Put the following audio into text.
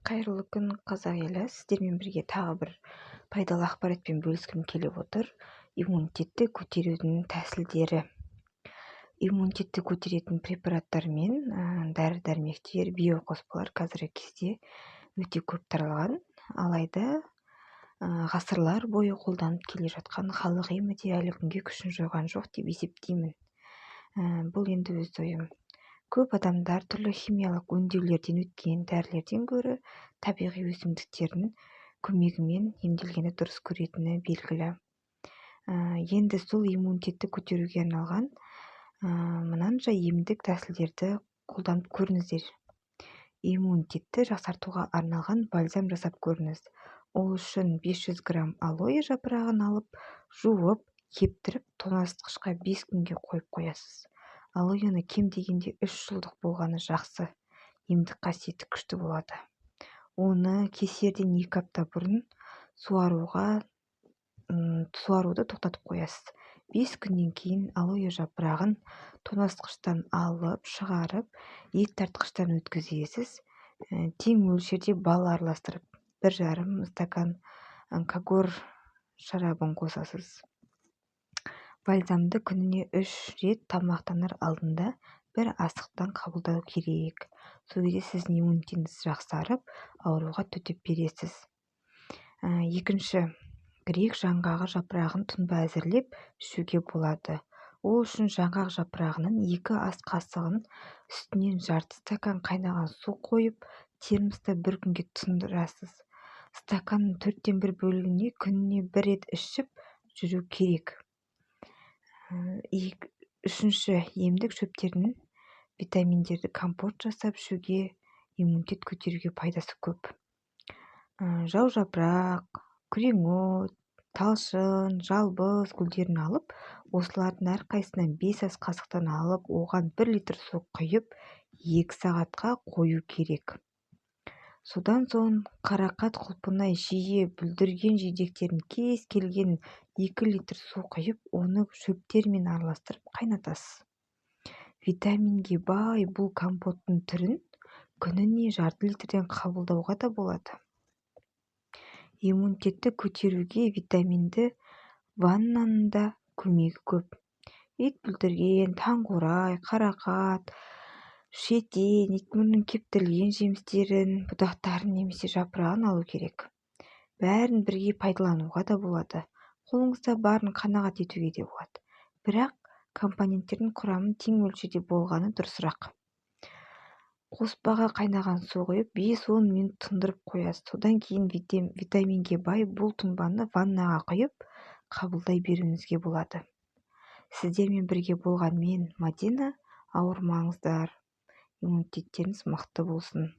Қайырлы күн, қазақ елі. Сіздермен бірге тағы бір пайдалы ақпаратпен бөліскім келіп отыр. Иммунитетті көтерудің тәсілдері. Иммунитетті көтеретін препараттар мен дәрі-дәрмектер, биоқоспалар қазіргі кезде өте көп таралған. Алайда ғасырлар бойы қолданып келе жатқан халық емі де әлі күнге күшін жойған жоқ деп есептеймін. Бұл енді өз ойым. Көп адамдар түрлі химиялық өңдеулерден өткен дәрілерден гөрі табиғи өсімдіктердің көмегімен емделгені дұрыс көретіні белгілі. Енді сол иммунитетті көтеруге арналған мынанша емдік тәсілдерді қолданып көріңіздер. Иммунитетті жақсартуға арналған бальзам жасап көріңіз. Ол үшін 500 грамм алоэ жапырағын алып, жуып, кептіріп, тоңазытқышқа 5 күнге қойып қоясыз. Алоэны кем дегенде 3 жылдық болғаны жақсы, емдік қасиеті күшті болады. Оны кесерден 2 апта бұрын суаруды тоқтатып қоясыз. 5 күннен кейін алоэ жапырағын тоңазытқыштан алып, шығарып, ет тартқыштан өткізесіз. Тең мөлшерде бал араластырып, 1,5 стакан кагор шарабын қосасыз. Бальзамды күніне 3 рет тамақтанар алдында бір асықтан қабылдау керек. Сол кезде сіздің иммунитетіңіз жақсарып, ауруға төтеп бересіз. Екінші, грек жаңғағы жапырағын тұнба әзірлеп ішуге болады. Ол үшін жаңғақ жапырағының 2 ас қасығын үстінен жарты стакан қайнаған су қойып, термоста 1 күнге тұндырасыз. Стаканның 1/4 бөлігіне күніне 1 рет ішіп жүру керек. Үшінші, емдік шөптердің витаминдерді компот жасап ішуге иммунитет көтеруге пайдасы көп. Жау жапырақ, күреңот, талшын, жалбыз гүлдерін алып, осылардың әрқайсынан 5 ас қасықтан алып, оған 1 литр су құйып, 2 сағатқа қою керек. Содан соң қарақат құлпына жиі бүлдірген жидектерін кез келген 2 литр су құйып, оны шөптермен араластырып қайнатасыз. Витаминге бай бұл компоттың түрін күніне жарты литрден қабылдауға да болады. Иммунитетті көтеруге витаминді ваннаның да көмегі көп. Ет бүлдірген, таңқурай, қарақат, шетен, итмұрынның кептірілген жемістерін, бұдақтарын немесе жапырағын алу керек. Бәрін бірге пайдалануға да болады. Қолыңызда барын қанағат етуге де болады. Бірақ компоненттердің құрамын тең мөлшерде болғаны дұрысырақ. Қоспаға қайнаған су құйып 5-10 минут тұндырып қоясыз. Содан кейін витаминге бай бұл тұнбаны ваннаға құйып қабылдай беруіңізге болады. Сіздермен бірге болған мен, Мадина. Ауырмаңыздар. Иммунитеттеріңіз мықты болсын.